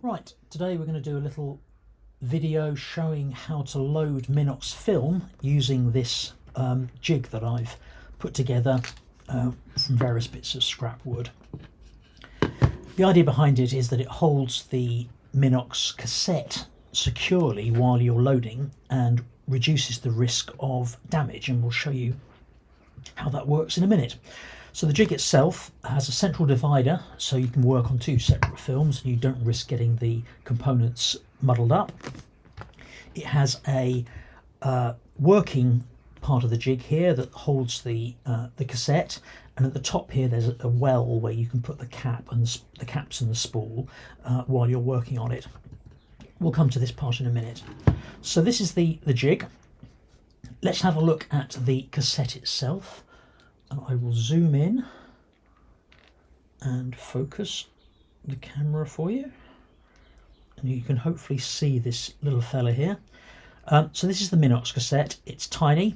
Right, today we're going to do a little video showing how to load Minox film using this jig that I've put together from various bits of scrap wood. The idea behind it is that it holds the Minox cassette securely while you're loading and reduces the risk of damage, and we'll show you how that works in a minute. So the jig itself has a central divider, so you can work on two separate films and you don't risk getting the components muddled up. It has a working part of the jig here that holds the cassette, and at the top here there's a well where you can put the caps and the spool while you're working on it. We'll come to this part in a minute. So this is the jig. Let's have a look at the cassette itself. I will zoom in and focus the camera for you, and you can hopefully see this little fella here. So this is the Minox cassette. It's tiny,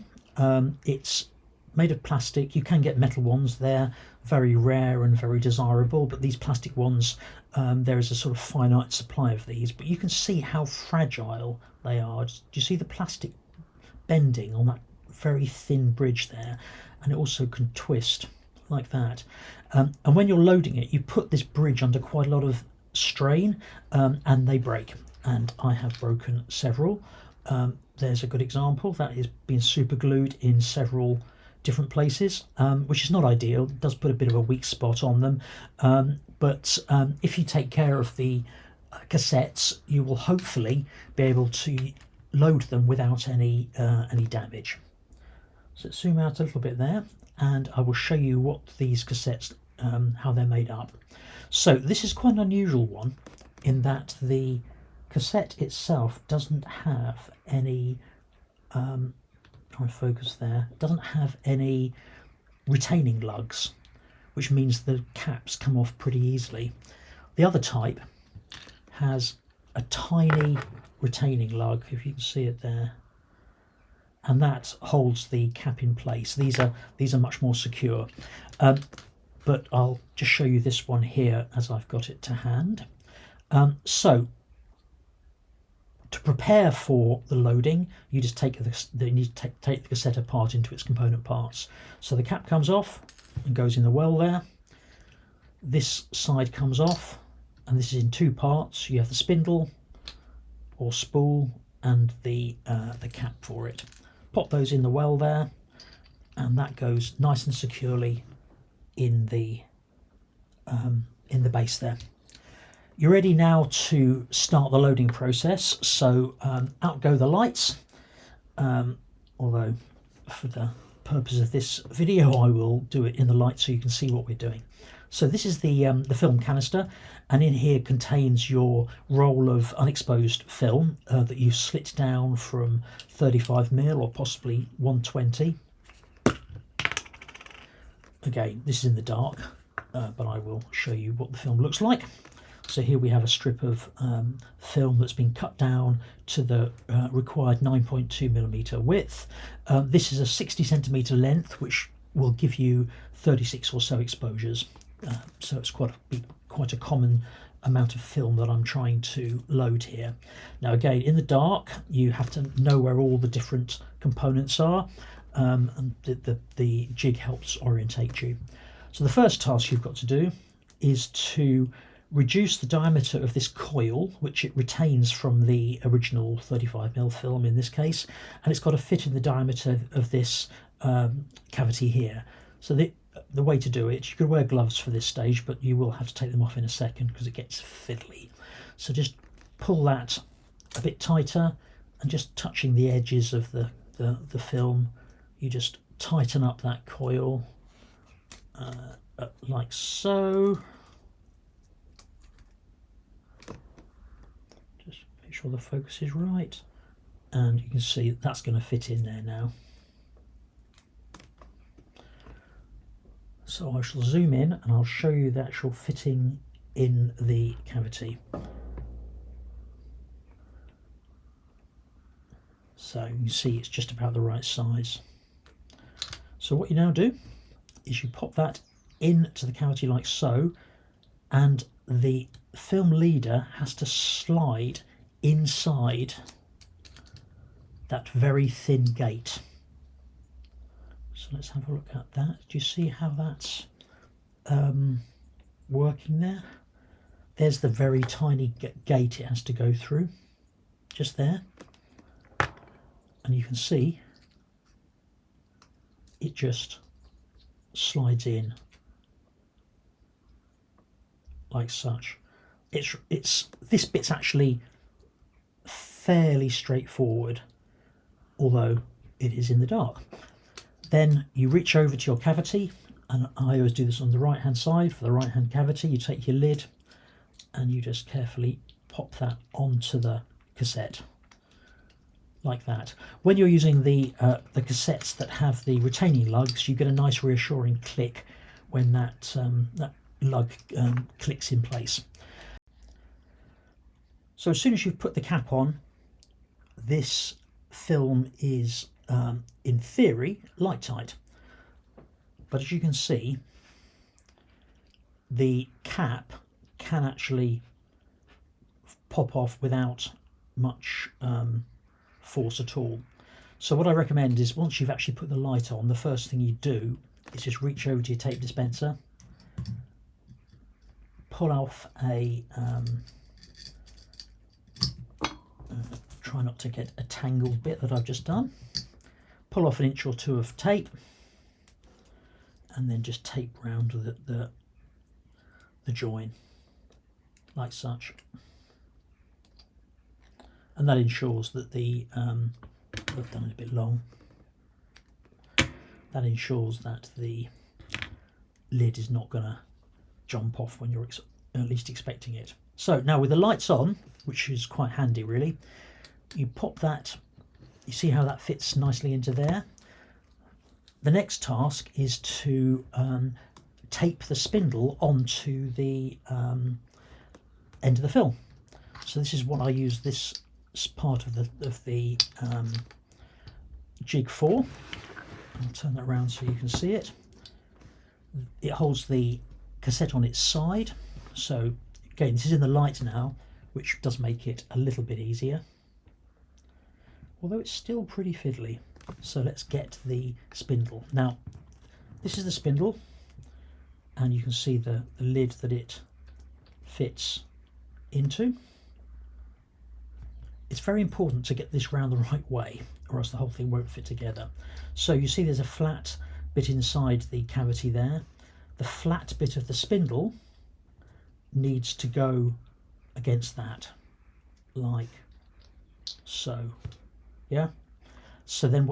it's made of plastic. You can get metal ones, they're very rare and very desirable, but these plastic ones, there is a sort of finite supply of these, but you can see how fragile they are. Do you see the plastic bending on that very thin bridge there? And it also can twist like that. And when you're loading it, you put this bridge under quite a lot of strain, and they break. And I have broken several. There's a good example that is being super glued in several different places, which is not ideal. It does put a bit of a weak spot on them. But if you take care of the cassettes, you will hopefully be able to load them without any damage. So let's zoom out a little bit there, and I will show you what these cassettes, how they're made up. So this is quite an unusual one in that the cassette itself doesn't have any, trying to focus there, doesn't have any retaining lugs, which means the caps come off pretty easily. The other type has a tiny retaining lug, if you can see it there, and that holds the cap in place. These are much more secure, but I'll just show you this one here as I've got it to hand. So to prepare for the loading, you just take the cassette apart into its component parts. So the cap comes off and goes in the well there. This side comes off, and this is in two parts. You have the spindle or spool and the cap for it. Pop those in the well there, and that goes nice and securely in the base there. You're ready now to start the loading process. So out go the lights, although for the purpose of this video I will do it in the light so you can see what we're doing. So this is the film canister, and in here contains your roll of unexposed film that you've slit down from 35mm or possibly 120. Again, this is in the dark, but I will show you what the film looks like. So here we have a strip of film that's been cut down to the required 9.2mm width. This is a 60cm length, which will give you 36 or so exposures. So it's quite a common amount of film that I'm trying to load here. Now again, in the dark, you have to know where all the different components are, and the jig helps orientate you. So the first task you've got to do is to reduce the diameter of this coil, which it retains from the original 35mm film in this case, and it's got to fit in the diameter of this cavity here. So the way to do it, you could wear gloves for this stage, but you will have to take them off in a second because it gets fiddly. So just pull that a bit tighter, and just touching the edges of the film, you just tighten up that coil like so. Just make sure the focus is right, and you can see that's going to fit in there now. So I shall zoom in and I'll show you the actual fitting in the cavity. So you can see it's just about the right size. So what you now do is you pop that into the cavity like so, and the film leader has to slide inside that very thin gate. So let's have a look at that. Do you see how that's working there? There's the very tiny gate it has to go through, just there. And you can see it just slides in like such. This bit's actually fairly straightforward, although it is in the dark. Then you reach over to your cavity, and I always do this on the right hand side. For the right hand cavity, you take your lid and you just carefully pop that onto the cassette like that. When you're using the cassettes that have the retaining lugs, you get a nice reassuring click when that lug clicks in place. So as soon as you've put the cap on, this film is in theory light tight, but as you can see, the cap can actually pop off without much force at all. So what I recommend is, once you've actually put the light on, the first thing you do is just reach over to your tape dispenser, pull off a try not to get a tangled bit that I've just done, pull off 1 inch or 2 of tape, and then just tape round the join like such, and that ensures that the I've done it a bit long. That ensures that the lid is not going to jump off when you're at least expecting it. So now with the lights on, which is quite handy really, you pop that, you see how that fits nicely into there. The next task is to tape the spindle onto the end of the film. So this is what I use this part of the jig for. I'll turn that around so you can see it. It holds the cassette on its side. So again, this is in the light now, which does make it a little bit easier, although it's still pretty fiddly. So let's get the spindle. Now, this is the spindle, and you can see the lid that it fits into. It's very important to get this round the right way, or else the whole thing won't fit together. So you see there's a flat bit inside the cavity there. The flat bit of the spindle needs to go against that, like so. Yeah. So then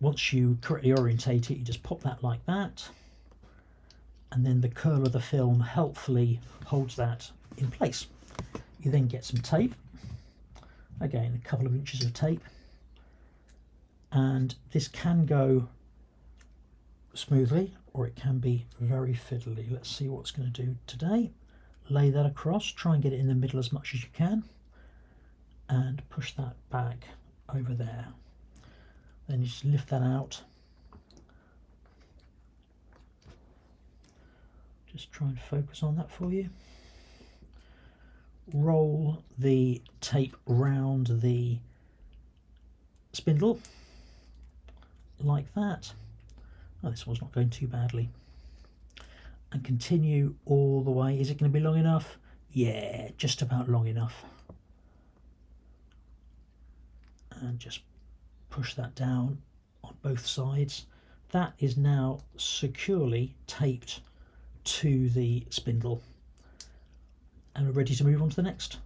once you correctly orientate it, you just pop that like that, and then the curl of the film helpfully holds that in place. You then get some tape, again a couple of inches of tape, and this can go smoothly or it can be very fiddly. Let's see what it's going to do today. Lay that across, try and get it in the middle as much as you can, and push that back over there. Then you just lift that out. Just try and focus on that for you. Roll the tape round the spindle like that. Oh, this one's not going too badly. And continue all the way. Is it going to be long enough? Yeah, just about long enough. And just push that down on both sides. That is now securely taped to the spindle, and we're ready to move on to the next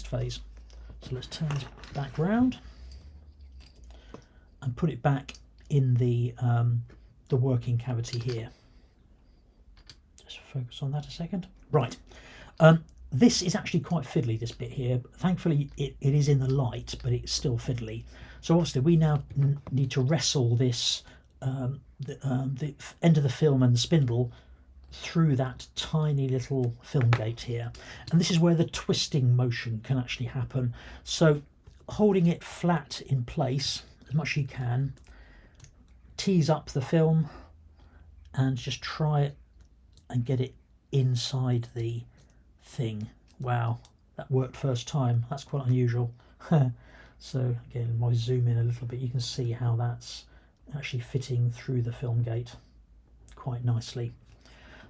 phase. So let's turn this back round and put it back in the working cavity here. Just focus on that a second. Right. This is actually quite fiddly, this bit here. Thankfully it is in the light, but it's still fiddly. So obviously we now need to wrestle this the end of the film and the spindle through that tiny little film gate here, and this is where the twisting motion can actually happen. So holding it flat in place as much as you can, tease up the film and just try it and get it inside the thing. Wow, that worked first time. That's quite unusual. So again, if I zoom in a little bit, you can see how that's actually fitting through the film gate quite nicely.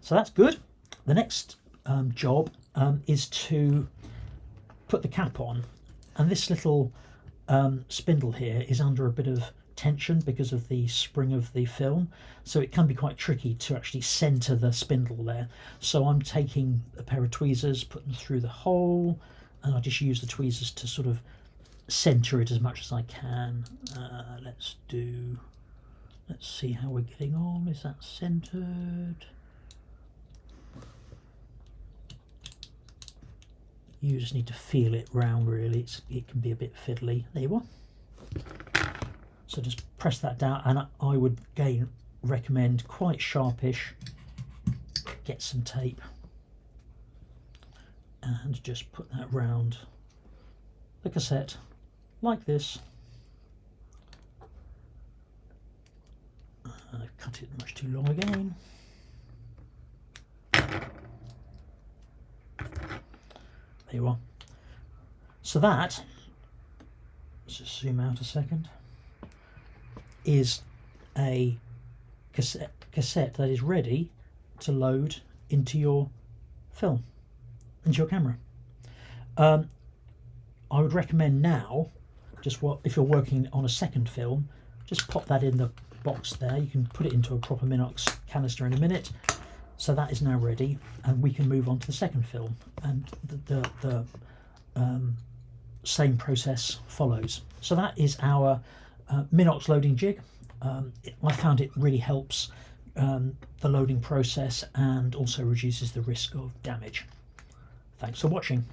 So that's good. The next job is to put the cap on, and this little spindle here is under a bit of tension because of the spring of the film, so it can be quite tricky to actually center the spindle there. So I'm taking a pair of tweezers, putting them through the hole, and I just use the tweezers to sort of center it as much as I can. Let's see how we're getting on. Is that centered? You just need to feel it round, really. It can be a bit fiddly. There you are. So just press that down, and I would again recommend quite sharpish. Get some tape and just put that round the cassette like this. I've cut it much too long again. There you are. So that, let's just zoom out a second, is a cassette that is ready to load into your film, into your camera. I would recommend now, if you're working on a second film, just pop that in the box there. You can put it into a proper Minox canister in a minute. So that is now ready, and we can move on to the second film, and the same process follows. So that is our Minox loading jig. I found it really helps the loading process and also reduces the risk of damage. Thanks for watching.